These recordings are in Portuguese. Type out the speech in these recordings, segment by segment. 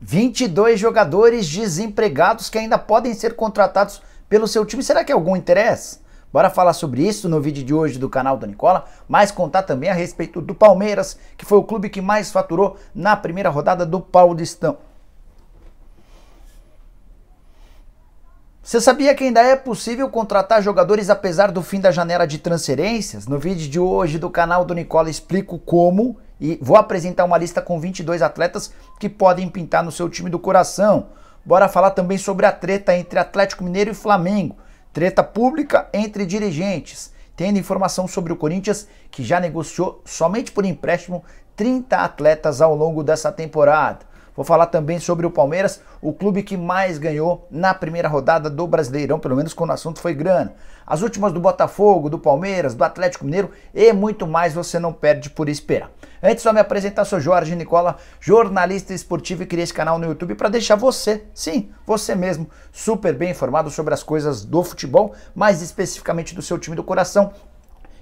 22 jogadores desempregados que ainda podem ser contratados pelo seu time. Será que é algum interesse? Bora falar sobre isso no vídeo de hoje do canal do Nicola, mas contar também a respeito do Palmeiras, que foi o clube que mais faturou na primeira rodada do Paulistão. Você sabia que ainda é possível contratar jogadores apesar do fim da janela de transferências? No vídeo de hoje do canal do Nicola explico como e vou apresentar uma lista com 22 atletas que podem pintar no seu time do coração. Bora falar também sobre a treta entre Atlético Mineiro e Flamengo, treta pública entre dirigentes, tendo informação sobre o Corinthians que já negociou somente por empréstimo 30 atletas ao longo dessa temporada. Vou falar também sobre o Palmeiras, o clube que mais ganhou na primeira rodada do Brasileirão, pelo menos quando o assunto foi grana. As últimas do Botafogo, do Palmeiras, do Atlético Mineiro e muito mais você não perde por esperar. Antes só me apresentar, sou Jorge Nicola, jornalista esportivo e criei esse canal no YouTube para deixar você, sim, você mesmo, super bem informado sobre as coisas do futebol, mais especificamente do seu time do coração.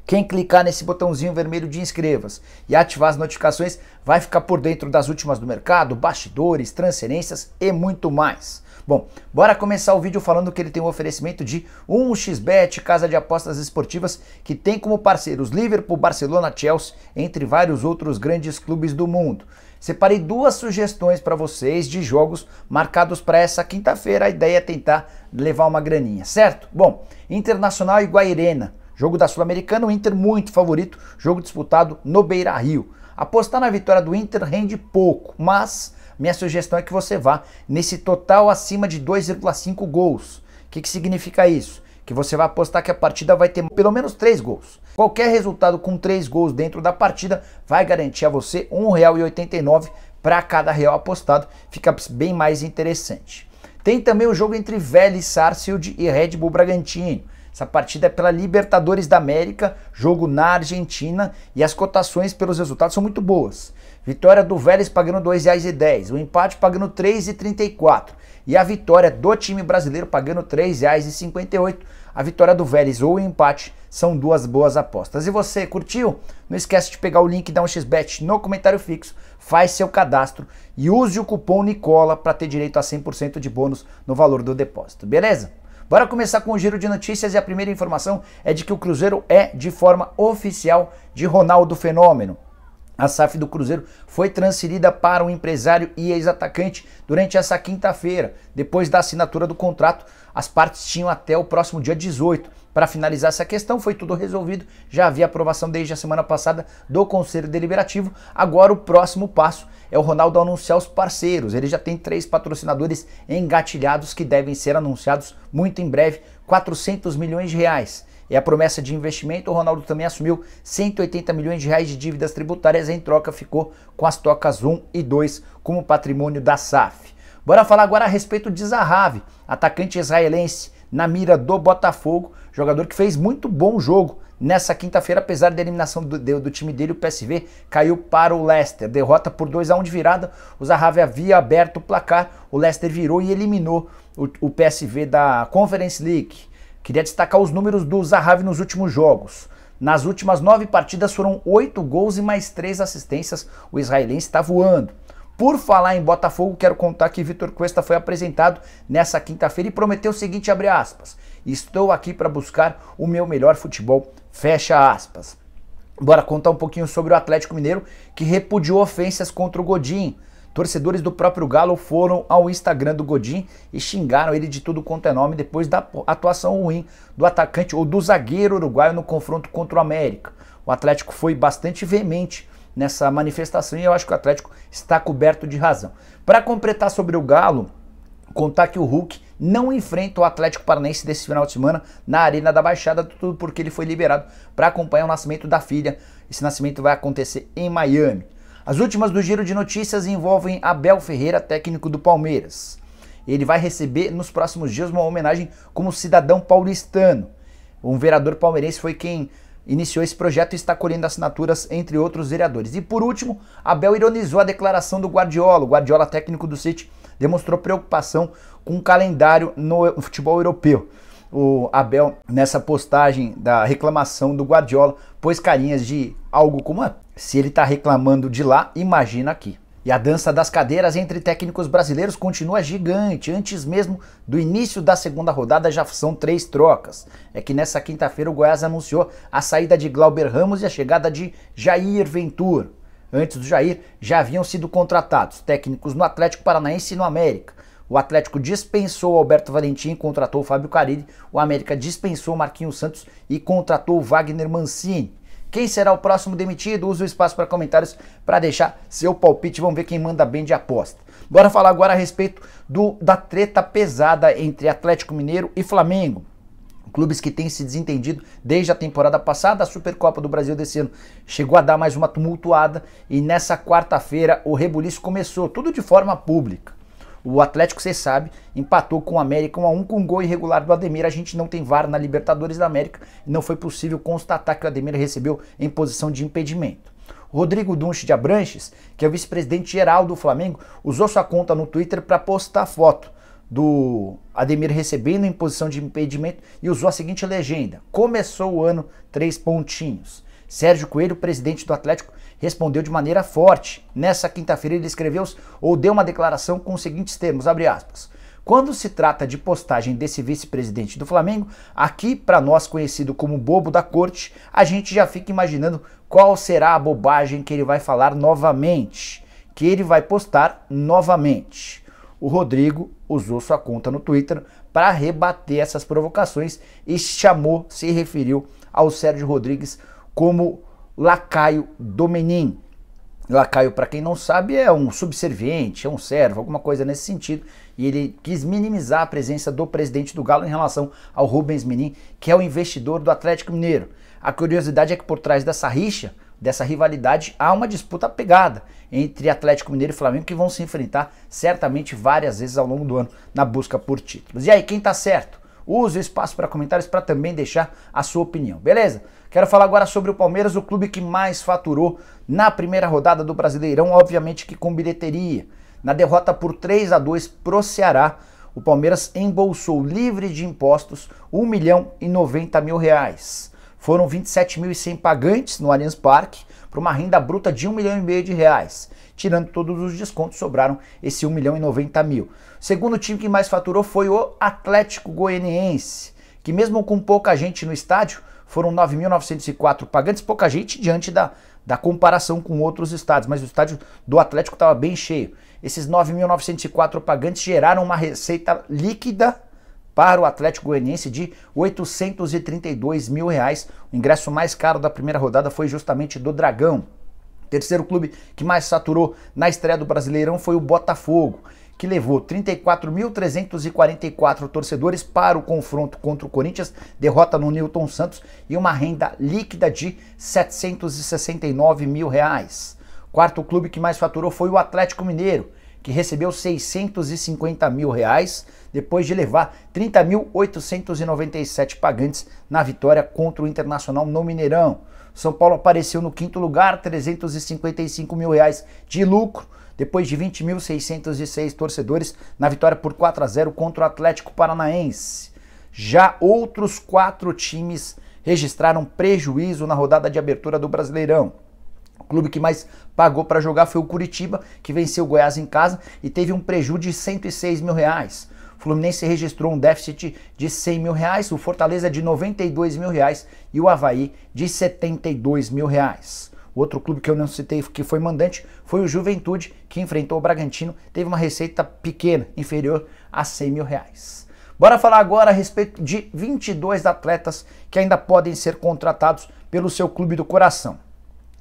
Quem clicar nesse botãozinho vermelho de inscreva-se e ativar as notificações vai ficar por dentro das últimas do mercado, bastidores, transferências e muito mais. Bom, bora começar o vídeo falando que ele tem um oferecimento de 1xBet, casa de apostas esportivas, que tem como parceiros Liverpool, Barcelona, Chelsea, entre vários outros grandes clubes do mundo. Separei duas sugestões para vocês de jogos marcados para essa quinta-feira. A ideia é tentar levar uma graninha, certo? Bom, Internacional e Guairena. Jogo da Sul-Americana, o Inter muito favorito, jogo disputado no Beira-Rio. Apostar na vitória do Inter rende pouco, mas minha sugestão é que você vá nesse total acima de 2,5 gols. O que significa isso? Que você vai apostar que a partida vai ter pelo menos 3 gols. Qualquer resultado com 3 gols dentro da partida vai garantir a você R$ 1,89 para cada real apostado. Fica bem mais interessante. Tem também o jogo entre Vélez Sarsfield e Red Bull Bragantino. Essa partida é pela Libertadores da América, jogo na Argentina, e as cotações pelos resultados são muito boas. Vitória do Vélez pagando R$ 2,10, o empate pagando R$ 3,34 e a vitória do time brasileiro pagando R$ 3,58. A vitória do Vélez ou o empate são duas boas apostas. E você, curtiu? Não esquece de pegar o link da 1xBet no comentário fixo, faz seu cadastro e use o cupom Nicola para ter direito a 100% de bônus no valor do depósito, beleza? Bora começar com o giro de notícias e a primeira informação é de que o Cruzeiro é de forma oficial de Ronaldo Fenômeno. A SAF do Cruzeiro foi transferida para o empresário e ex-atacante durante essa quinta-feira. Depois da assinatura do contrato, as partes tinham até o próximo dia 18 para finalizar essa questão. Foi tudo resolvido, já havia aprovação desde a semana passada do Conselho Deliberativo. Agora o próximo passo é o Ronaldo anunciar os parceiros. Ele já tem 3 patrocinadores engatilhados que devem ser anunciados muito em breve, 400 milhões de reais. É a promessa de investimento. O Ronaldo também assumiu 180 milhões de reais de dívidas tributárias, em troca ficou com as tocas 1 e 2 como patrimônio da SAF. Bora falar agora a respeito de Zahavi, atacante israelense na mira do Botafogo, jogador que fez muito bom jogo nessa quinta-feira, apesar da eliminação do time dele. O PSV caiu para o Leicester, derrota por 2-1 de virada. O Zahavi havia aberto o placar, o Leicester virou e eliminou o PSV da Conference League. Queria destacar os números do Zahavi nos últimos jogos. Nas últimas 9 partidas foram 8 gols e mais 3 assistências. O israelense está voando. Por falar em Botafogo, quero contar que Vitor Cuesta foi apresentado nessa quinta-feira e prometeu o seguinte, abre aspas: estou aqui para buscar o meu melhor futebol, fecha aspas. Bora contar um pouquinho sobre o Atlético Mineiro, que repudiou ofensas contra o Godin. Torcedores do próprio Galo foram ao Instagram do Godin e xingaram ele de tudo quanto é nome depois da atuação ruim do atacante ou do zagueiro uruguaio no confronto contra o América. O Atlético foi bastante veemente nessa manifestação e eu acho que o Atlético está coberto de razão. Para completar sobre o Galo, contar que o Hulk não enfrenta o Atlético Paranaense desse final de semana na Arena da Baixada, tudo porque ele foi liberado para acompanhar o nascimento da filha. Esse nascimento vai acontecer em Miami. As últimas do giro de notícias envolvem Abel Ferreira, técnico do Palmeiras. Ele vai receber nos próximos dias uma homenagem como cidadão paulistano. Um vereador palmeirense foi quem iniciou esse projeto e está colhendo assinaturas entre outros vereadores. E por último, Abel ironizou a declaração do Guardiola. O Guardiola, técnico do City, demonstrou preocupação com o calendário no futebol europeu. O Abel, nessa postagem da reclamação do Guardiola, pôs carinhas de algo como se ele está reclamando de lá, imagina aqui. E a dança das cadeiras entre técnicos brasileiros continua gigante. Antes mesmo do início da segunda rodada já são 3 trocas. É que nessa quinta-feira o Goiás anunciou a saída de Glauber Ramos e a chegada de Jair Ventura. Antes do Jair já haviam sido contratados técnicos no Atlético Paranaense e no América. O Atlético dispensou Alberto Valentim e contratou o Fábio Carille. O América dispensou Marquinhos Santos e contratou o Wagner Mancini. Quem será o próximo demitido? Use o espaço para comentários para deixar seu palpite. Vamos ver quem manda bem de aposta. Bora falar agora a respeito da treta pesada entre Atlético Mineiro e Flamengo. Clubes que têm se desentendido desde a temporada passada. A Supercopa do Brasil desse ano chegou a dar mais uma tumultuada e nessa quarta-feira o rebuliço começou, tudo de forma pública. O Atlético, você sabe, empatou com o América 1-1 com um gol irregular do Ademir. A gente não tem VAR na Libertadores da América e não foi possível constatar que o Ademir recebeu em posição de impedimento. O Rodrigo Dunche de Abranches, que é o vice-presidente geral do Flamengo, usou sua conta no Twitter para postar foto do Ademir recebendo em posição de impedimento e usou a seguinte legenda: começou o ano 3 pontinhos. Sérgio Coelho, presidente do Atlético, respondeu de maneira forte. Nessa quinta-feira ele escreveu ou deu uma declaração com os seguintes termos, abre aspas: quando se trata de postagem desse vice-presidente do Flamengo, aqui para nós conhecido como bobo da corte, a gente já fica imaginando qual será a bobagem que ele vai falar novamente, que ele vai postar novamente. O Rodrigo usou sua conta no Twitter para rebater essas provocações e se referiu ao Sérgio Rodrigues como lacaio do Menin. Lacaio, para quem não sabe, é um subserviente, é um servo, alguma coisa nesse sentido. E ele quis minimizar a presença do presidente do Galo em relação ao Rubens Menin, que é o investidor do Atlético Mineiro. A curiosidade é que por trás dessa rixa, dessa rivalidade, há uma disputa pegada entre Atlético Mineiro e Flamengo que vão se enfrentar certamente várias vezes ao longo do ano na busca por títulos. E aí, quem tá certo? Use o espaço para comentários para também deixar a sua opinião, beleza? Quero falar agora sobre o Palmeiras, o clube que mais faturou na primeira rodada do Brasileirão, obviamente que com bilheteria. Na derrota por 3-2 pro Ceará, o Palmeiras embolsou livre de impostos R$1.090.000. Foram 27.100 pagantes no Allianz Parque para uma renda bruta de R$1,5 milhão. Tirando todos os descontos, sobraram esse R$1.090.000. O segundo time que mais faturou foi o Atlético Goianiense, que mesmo com pouca gente no estádio, foram 9.904 pagantes, pouca gente diante da comparação com outros estádios, mas o estádio do Atlético estava bem cheio. Esses 9.904 pagantes geraram uma receita líquida para o Atlético Goianiense de R$832 mil. O ingresso mais caro da primeira rodada foi justamente do Dragão. O terceiro clube que mais saturou na estreia do Brasileirão foi o Botafogo, que levou 34.344 torcedores para o confronto contra o Corinthians, derrota no Newton Santos e uma renda líquida de R$769 mil. Quarto clube que mais faturou foi o Atlético Mineiro, que recebeu R$650 mil, depois de levar 30.897 pagantes na vitória contra o Internacional no Mineirão. São Paulo apareceu no quinto lugar, R$355 mil de lucro, depois de 20.606 torcedores na vitória por 4-0 contra o Atlético Paranaense. Já outros 4 times registraram prejuízo na rodada de abertura do Brasileirão. O clube que mais pagou para jogar foi o Curitiba, que venceu o Goiás em casa e teve um prejuízo de R$106 mil. O Fluminense registrou um déficit de R$100 mil, o Fortaleza de R$92 mil e o Avaí de R$72 mil. O outro clube que eu não citei que foi mandante foi o Juventude, que enfrentou o Bragantino, teve uma receita pequena, inferior a R$100 mil. Bora falar agora a respeito de 22 atletas que ainda podem ser contratados pelo seu clube do coração.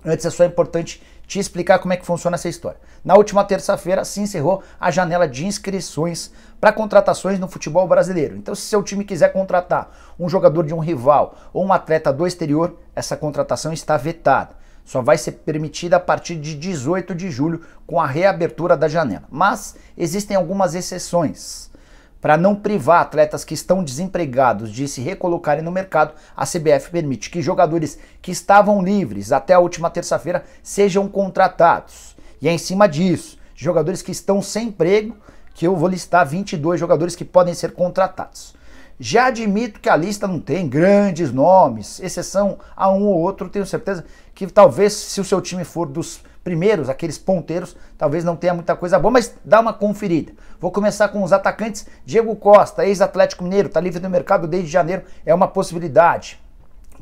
Antes é só importante te explicar como é que funciona essa história. Na última terça-feira se encerrou a janela de inscrições para contratações no futebol brasileiro. Então, se seu time quiser contratar um jogador de um rival ou um atleta do exterior, essa contratação está vetada. Só vai ser permitida a partir de 18 de julho com a reabertura da janela. Mas existem algumas exceções. Para não privar atletas que estão desempregados de se recolocarem no mercado, a CBF permite que jogadores que estavam livres até a última terça-feira sejam contratados. E é em cima disso, jogadores que estão sem emprego, que eu vou listar 22 jogadores que podem ser contratados. Já admito que a lista não tem grandes nomes, exceção a um ou outro, tenho certeza que talvez se o seu time for dos primeiros, aqueles ponteiros, talvez não tenha muita coisa boa, mas dá uma conferida. Vou começar com os atacantes. Diego Costa, ex-Atlético Mineiro, está livre no mercado desde janeiro, é uma possibilidade.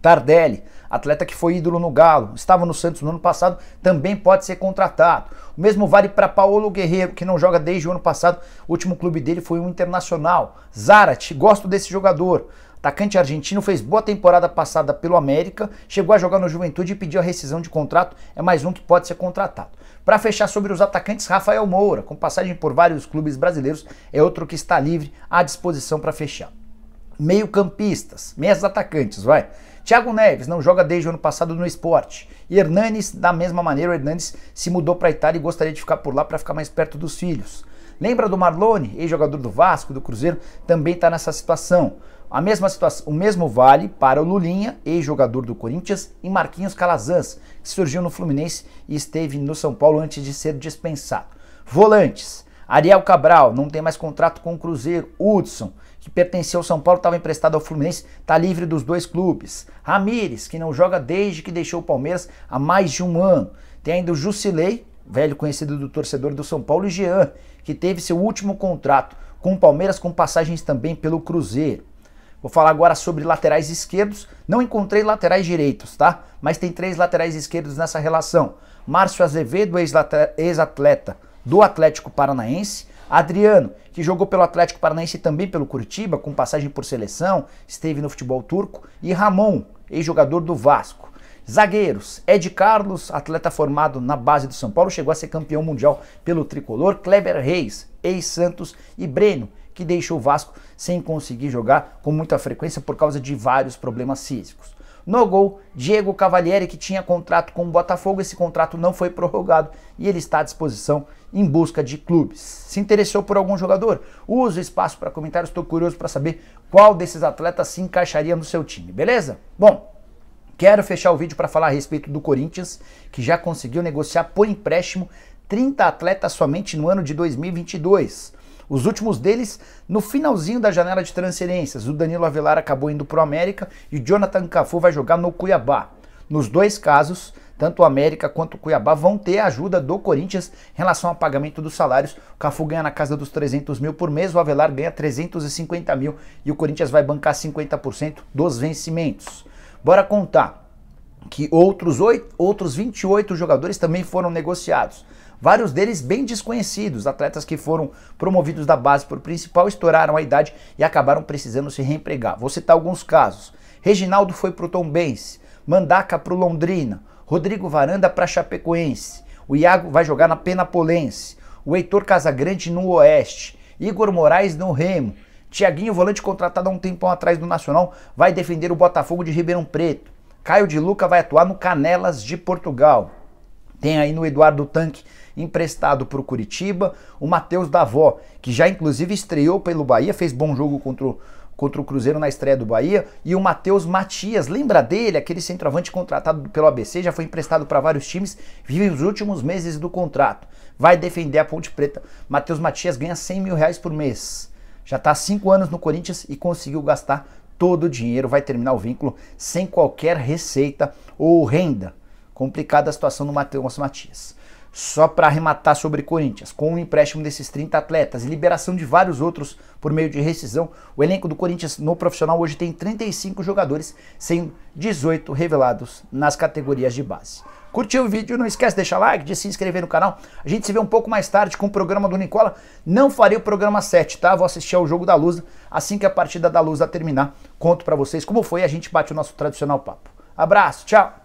Tardelli, atleta que foi ídolo no Galo, estava no Santos no ano passado, também pode ser contratado. O mesmo vale para Paulo Guerreiro, que não joga desde o ano passado, o último clube dele foi o Internacional. Zarate, gosto desse jogador. Atacante argentino, fez boa temporada passada pelo América, chegou a jogar no Juventude e pediu a rescisão de contrato, é mais um que pode ser contratado. Para fechar sobre os atacantes, Rafael Moura, com passagem por vários clubes brasileiros, é outro que está livre à disposição para fechar. Meio-campistas, meias atacantes, vai. Thiago Neves não joga desde o ano passado no Sport. E Hernanes, da mesma maneira, o Hernanes se mudou para a Itália e gostaria de ficar por lá para ficar mais perto dos filhos. Lembra do Marlone, ex-jogador do Vasco, do Cruzeiro, também está nessa situação. A mesma situação, o mesmo vale para o Lulinha, ex-jogador do Corinthians, e Marquinhos Calazans, que surgiu no Fluminense e esteve no São Paulo antes de ser dispensado. Volantes, Ariel Cabral, não tem mais contrato com o Cruzeiro. Hudson, que pertencia ao São Paulo, estava emprestado ao Fluminense, está livre dos dois clubes. Ramires, que não joga desde que deixou o Palmeiras há mais de um ano. Tem ainda o Jusilei, velho conhecido do torcedor do São Paulo, e Jean, que teve seu último contrato com o Palmeiras, com passagens também pelo Cruzeiro. Vou falar agora sobre laterais esquerdos. Não encontrei laterais direitos, tá? Mas tem 3 laterais esquerdos nessa relação. Márcio Azevedo, ex-atleta do Atlético Paranaense. Adriano, que jogou pelo Atlético Paranaense e também pelo Curitiba, com passagem por seleção, esteve no futebol turco. E Ramon, ex-jogador do Vasco. Zagueiros, Ed Carlos, atleta formado na base do São Paulo, chegou a ser campeão mundial pelo Tricolor. Kleber Reis, ex-Santos. E Breno, que deixou o Vasco sem conseguir jogar com muita frequência por causa de vários problemas físicos. No gol, Diego Cavalieri, que tinha contrato com o Botafogo, esse contrato não foi prorrogado e ele está à disposição em busca de clubes. Se interessou por algum jogador? Use o espaço para comentários, estou curioso para saber qual desses atletas se encaixaria no seu time, beleza? Bom, quero fechar o vídeo para falar a respeito do Corinthians, que já conseguiu negociar por empréstimo 30 atletas somente no ano de 2022. Os últimos deles no finalzinho da janela de transferências. O Danilo Avelar acabou indo para o América e o Jonathan Cafu vai jogar no Cuiabá. Nos dois casos, tanto o América quanto o Cuiabá vão ter a ajuda do Corinthians em relação ao pagamento dos salários. O Cafu ganha na casa dos 300 mil por mês, o Avelar ganha 350 mil e o Corinthians vai bancar 50% dos vencimentos. Bora contar que outros 28 jogadores também foram negociados. Vários deles bem desconhecidos, atletas que foram promovidos da base para o principal, estouraram a idade e acabaram precisando se reempregar. Vou citar alguns casos. Reginaldo foi para o Tombense, Mandaca para o Londrina, Rodrigo Varanda para Chapecoense, o Iago vai jogar na Penapolense, o Heitor Casagrande no Oeste, Igor Moraes no Remo, Thiaguinho, volante contratado há um tempão atrás do Nacional, vai defender o Botafogo de Ribeirão Preto, Caio de Luca vai atuar no Canelas de Portugal. Tem aí no Eduardo Tanque, emprestado para o Curitiba, o Matheus Davó, que já inclusive estreou pelo Bahia, fez bom jogo contra o Cruzeiro na estreia do Bahia, e o Matheus Matias, lembra dele, aquele centroavante contratado pelo ABC, já foi emprestado para vários times, vive os últimos meses do contrato, vai defender a Ponte Preta. Matheus Matias ganha 100 mil reais por mês, já está há 5 anos no Corinthians e conseguiu gastar todo o dinheiro, vai terminar o vínculo sem qualquer receita ou renda. Complicada a situação do Matheus Matias. Só para arrematar sobre Corinthians, com o empréstimo desses 30 atletas e liberação de vários outros por meio de rescisão, o elenco do Corinthians no profissional hoje tem 35 jogadores, sendo 18 revelados nas categorias de base. Curtiu o vídeo? Não esquece de deixar like, de se inscrever no canal. A gente se vê um pouco mais tarde com o programa do Nicola. Não farei o programa 7, tá? Vou assistir ao jogo da Lusa. Assim que a partida da Lusa terminar, conto para vocês como foi e a gente bate o nosso tradicional papo. Abraço, tchau!